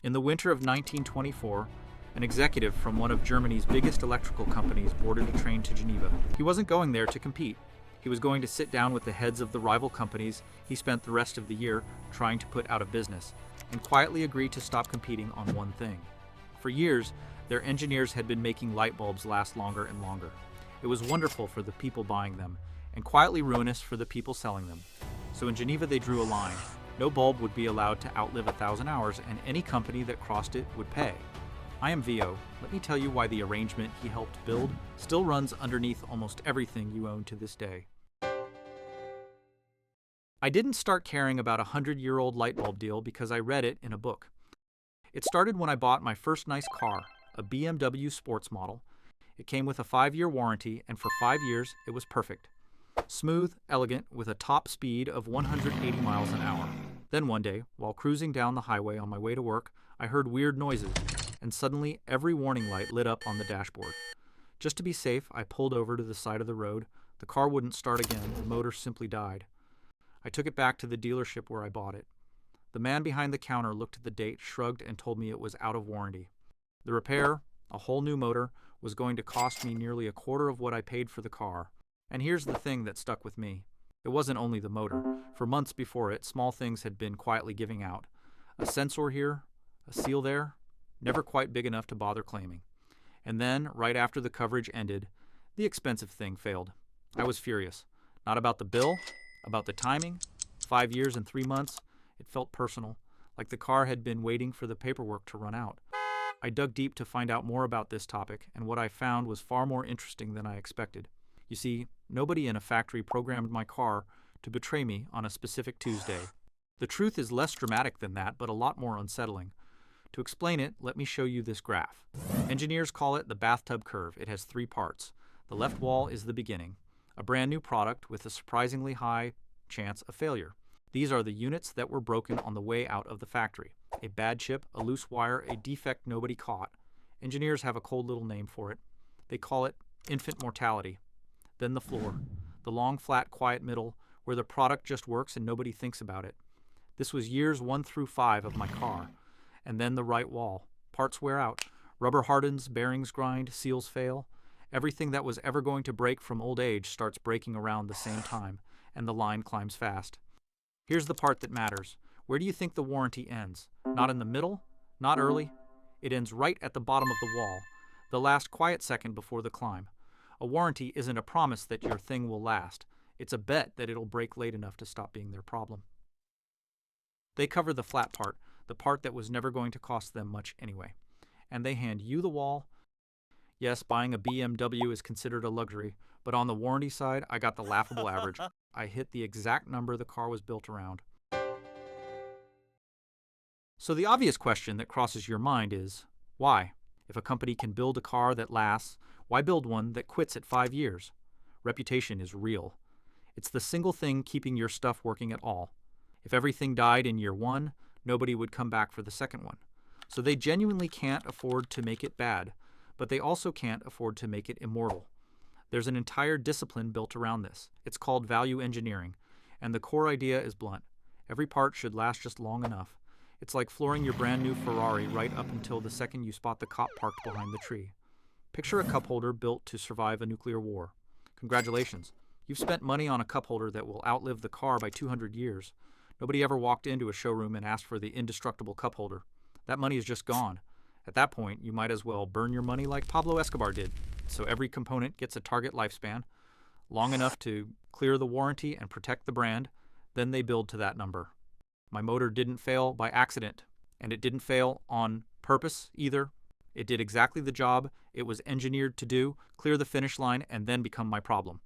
In the winter of 1924, an executive from one of Germany's biggest electrical companies boarded a train to Geneva. He wasn't going there to compete. He was going to sit down with the heads of the rival companies he spent the rest of the year trying to put out of business, and quietly agree to stop competing on one thing. For years, their engineers had been making light bulbs last longer and longer. It was wonderful for the people buying them, and quietly ruinous for the people selling them. So in Geneva they drew a line. No bulb would be allowed to outlive 1,000 hours, and any company that crossed it would pay. I am Vio. Let me tell you why the arrangement he helped build still runs underneath almost everything you own to this day. I didn't start caring about a 100-year-old light bulb deal because I read it in a book. It started when I bought my first nice car, a BMW sports model. It came with a 5-year warranty, and for 5 years it was perfect. Smooth, elegant, with a top speed of 180 miles an hour. Then one day, while cruising down the highway on my way to work, I heard weird noises, and suddenly every warning light lit up on the dashboard. Just to be safe, I pulled over to the side of the road. The car wouldn't start again, the motor simply died. I took it back to the dealership where I bought it. The man behind the counter looked at the date, shrugged, and told me it was out of warranty. The repair, a whole new motor, was going to cost me nearly a quarter of what I paid for the car. And here's the thing that stuck with me. It wasn't only the motor. For months before it, small things had been quietly giving out. A sensor here, a seal there, never quite big enough to bother claiming. And then, right after the coverage ended, the expensive thing failed. I was furious. Not about the bill, about the timing. 5 years and 3 months. It felt personal, like the car had been waiting for the paperwork to run out. I dug deep to find out more about this topic, and what I found was far more interesting than I expected. You see, nobody in a factory programmed my car to betray me on a specific Tuesday. The truth is less dramatic than that, but a lot more unsettling. To explain it, let me show you this graph. Engineers call it the bathtub curve. It has 3 parts. The left wall is the beginning, a brand new product with a surprisingly high chance of failure. These are the units that were broken on the way out of the factory. A bad chip, a loose wire, a defect nobody caught. Engineers have a cold little name for it. They call it infant mortality. Then the floor, the long, flat, quiet middle, where the product just works and nobody thinks about it. This was years 1 through 5 of my car. And then the right wall. Parts wear out. Rubber hardens, bearings grind, seals fail. Everything that was ever going to break from old age starts breaking around the same time, and the line climbs fast. Here's the part that matters. Where do you think the warranty ends? Not in the middle, not early. It ends right at the bottom of the wall, the last quiet second before the climb. A warranty isn't a promise that your thing will last. It's a bet that it'll break late enough to stop being their problem. They cover the flat part, the part that was never going to cost them much anyway. And they hand you the wall. Yes, buying a BMW is considered a luxury, but on the warranty side, I got the laughable average. I hit the exact number the car was built around. So the obvious question that crosses your mind is, why? If a company can build a car that lasts, why build one that quits at 5 years? Reputation is real. It's the single thing keeping your stuff working at all. If everything died in year 1, nobody would come back for the second one. So they genuinely can't afford to make it bad, but they also can't afford to make it immortal. There's an entire discipline built around this. It's called value engineering, and the core idea is blunt. Every part should last just long enough. It's like flooring your brand new Ferrari right up until the second you spot the cop parked behind the tree. Picture a cup holder built to survive a nuclear war. Congratulations. You've spent money on a cup holder that will outlive the car by 200 years. Nobody ever walked into a showroom and asked for the indestructible cup holder. That money is just gone. At that point, you might as well burn your money like Pablo Escobar did. So every component gets a target lifespan, long enough to clear the warranty and protect the brand. Then they build to that number. My motor didn't fail by accident, and it didn't fail on purpose either. It did exactly the job it was engineered to do, clear the finish line, and then become my problem.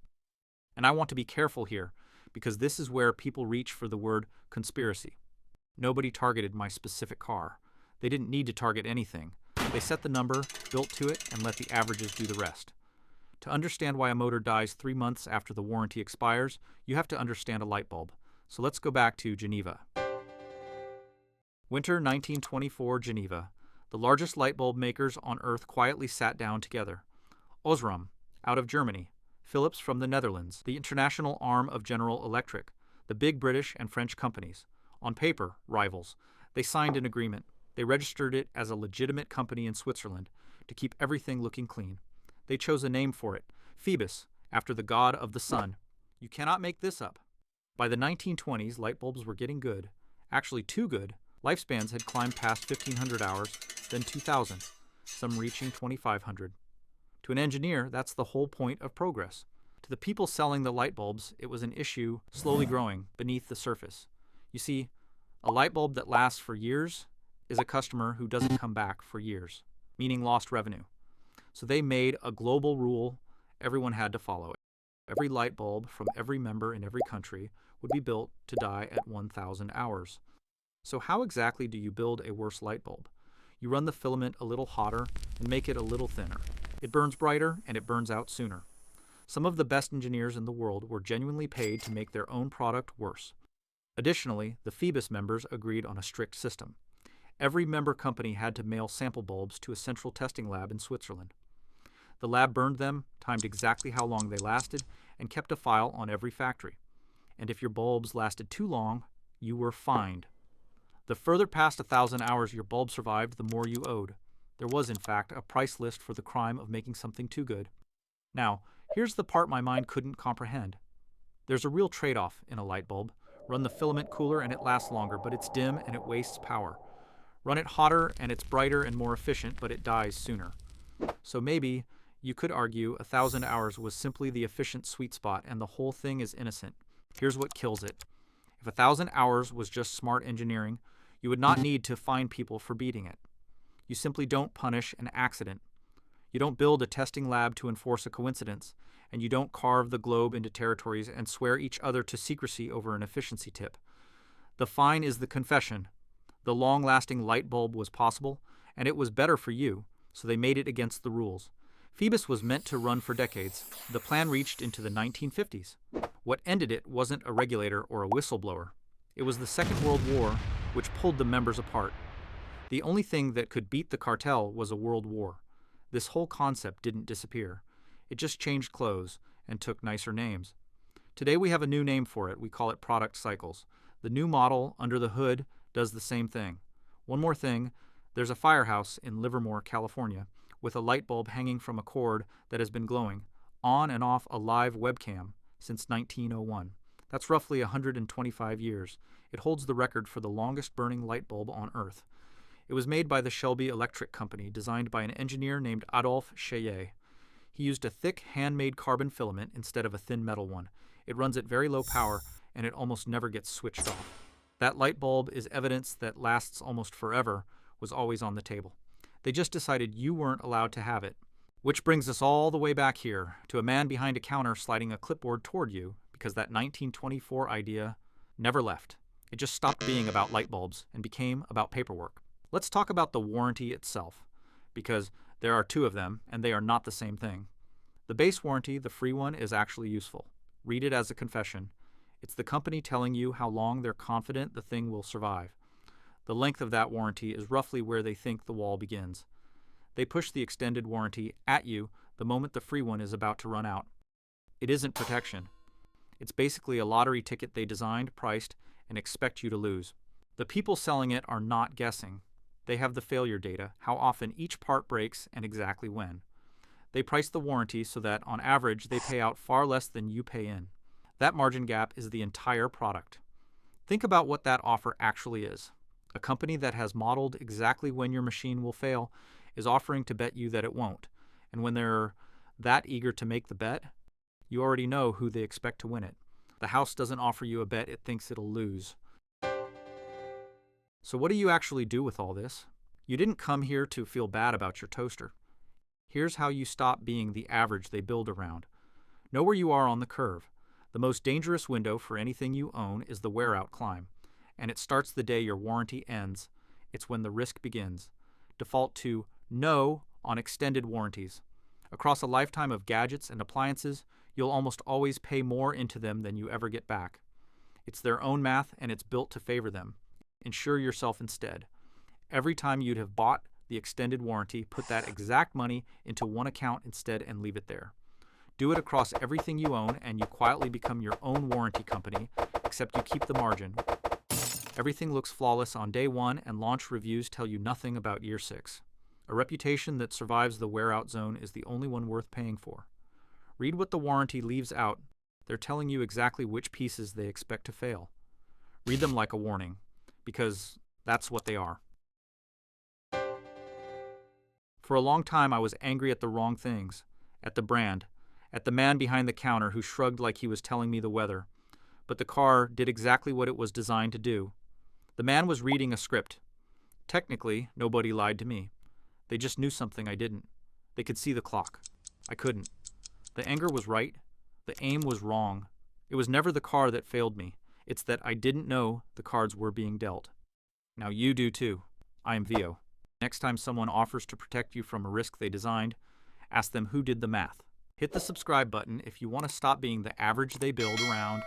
And I want to be careful here, because this is where people reach for the word conspiracy. Nobody targeted my specific car. They didn't need to target anything. They set the number, built to it, and let the averages do the rest. To understand why a motor dies 3 months after the warranty expires, you have to understand a light bulb. So let's go back to Geneva. Winter 1924 Geneva. The largest light bulb makers on Earth quietly sat down together. Osram, out of Germany. Philips from the Netherlands, the international arm of General Electric. The big British and French companies. On paper, rivals. They signed an agreement. They registered it as a legitimate company in Switzerland to keep everything looking clean. They chose a name for it, Phoebus, after the god of the sun. You cannot make this up. By the 1920s, light bulbs were getting good, actually too good. Lifespans had climbed past 1,500 hours, then 2,000, some reaching 2,500. To an engineer, that's the whole point of progress. To the people selling the light bulbs, it was an issue slowly growing beneath the surface. You see, a light bulb that lasts for years is a customer who doesn't come back for years, meaning lost revenue. So they made a global rule everyone had to follow. Every light bulb from every member in every country would be built to die at 1,000 hours. So how exactly do you build a worse light bulb? You run the filament a little hotter and make it a little thinner. It burns brighter and it burns out sooner. Some of the best engineers in the world were genuinely paid to make their own product worse. Additionally, the Phoebus members agreed on a strict system. Every member company had to mail sample bulbs to a central testing lab in Switzerland. The lab burned them, timed exactly how long they lasted, and kept a file on every factory. And if your bulbs lasted too long, you were fined. The further past 1,000 hours your bulb survived, the more you owed. There was, in fact, a price list for the crime of making something too good. Now, here's the part my mind couldn't comprehend. There's a real trade-off in a light bulb. Run the filament cooler and it lasts longer, but it's dim and it wastes power. Run it hotter and it's brighter and more efficient, but it dies sooner. So maybe you could argue 1,000 hours was simply the efficient sweet spot and the whole thing is innocent. Here's what kills it. If 1,000 hours was just smart engineering, you would not need to fine people for beating it. You simply don't punish an accident. You don't build a testing lab to enforce a coincidence, and you don't carve the globe into territories and swear each other to secrecy over an efficiency tip. The fine is the confession. The long-lasting light bulb was possible, and it was better for you, so they made it against the rules. Phoebus was meant to run for decades. The plan reached into the 1950s. What ended it wasn't a regulator or a whistleblower. It was the Second World War, which pulled the members apart. The only thing that could beat the cartel was a world war. This whole concept didn't disappear. It just changed clothes and took nicer names. Today we have a new name for it. We call it product cycles. The new model under the hood does the same thing. One more thing, there's a firehouse in Livermore, California, with a light bulb hanging from a cord that has been glowing, on and off a live webcam, since 1901. That's roughly 125 years. It holds the record for the longest burning light bulb on Earth. It was made by the Shelby Electric Company, designed by an engineer named Adolphe Chaillet. He used a thick, handmade carbon filament instead of a thin metal one. It runs at very low power, and it almost never gets switched off. That light bulb is evidence that lasts almost forever was always on the table. They just decided you weren't allowed to have it. Which brings us all the way back here, to a man behind a counter sliding a clipboard toward you, because that 1924 idea never left. It just stopped being about light bulbs and became about paperwork. Let's talk about the warranty itself, because there are two of them, and they are not the same thing. The base warranty, the free one, is actually useful. Read it as a confession. It's the company telling you how long they're confident the thing will survive. The length of that warranty is roughly where they think the wall begins. They push the extended warranty at you the moment the free one is about to run out. It isn't protection. It's basically a lottery ticket they designed, priced, and expect you to lose. The people selling it are not guessing. They have the failure data, how often each part breaks and exactly when. They price the warranty so that, on average, they pay out far less than you pay in. That margin gap is the entire product. Think about what that offer actually is. A company that has modeled exactly when your machine will fail is offering to bet you that it won't. And when they're that eager to make the bet, you already know who they expect to win it. The house doesn't offer you a bet it thinks it'll lose. So what do you actually do with all this? You didn't come here to feel bad about your toaster. Here's how you stop being the average they build around. Know where you are on the curve. The most dangerous window for anything you own is the wear-out climb, and it starts the day your warranty ends. It's when the risk begins. Default to No on extended warranties. Across a lifetime of gadgets and appliances, you'll almost always pay more into them than you ever get back. It's their own math, and it's built to favor them. Insure yourself instead. Every time you'd have bought the extended warranty, put that exact money into one account instead and leave it there. Do it across everything you own, and you quietly become your own warranty company, except you keep the margin. Everything looks flawless on day 1, and launch reviews tell you nothing about year 6. A reputation that survives the wear-out zone is the only one worth paying for. Read what the warranty leaves out. They're telling you exactly which pieces they expect to fail. Read them like a warning, because that's what they are. For a long time, I was angry at the wrong things, at the brand, at the man behind the counter who shrugged like he was telling me the weather. But the car did exactly what it was designed to do. The man was reading a script. Technically, nobody lied to me. They just knew something I didn't. They could see the clock. I couldn't. The anger was right. The aim was wrong. It was never the car that failed me. It's that I didn't know the cards were being dealt. Now you do too. I am Vio. Next time someone offers to protect you from a risk they designed, ask them who did the math. Hit the subscribe button if you want to stop being the average they build around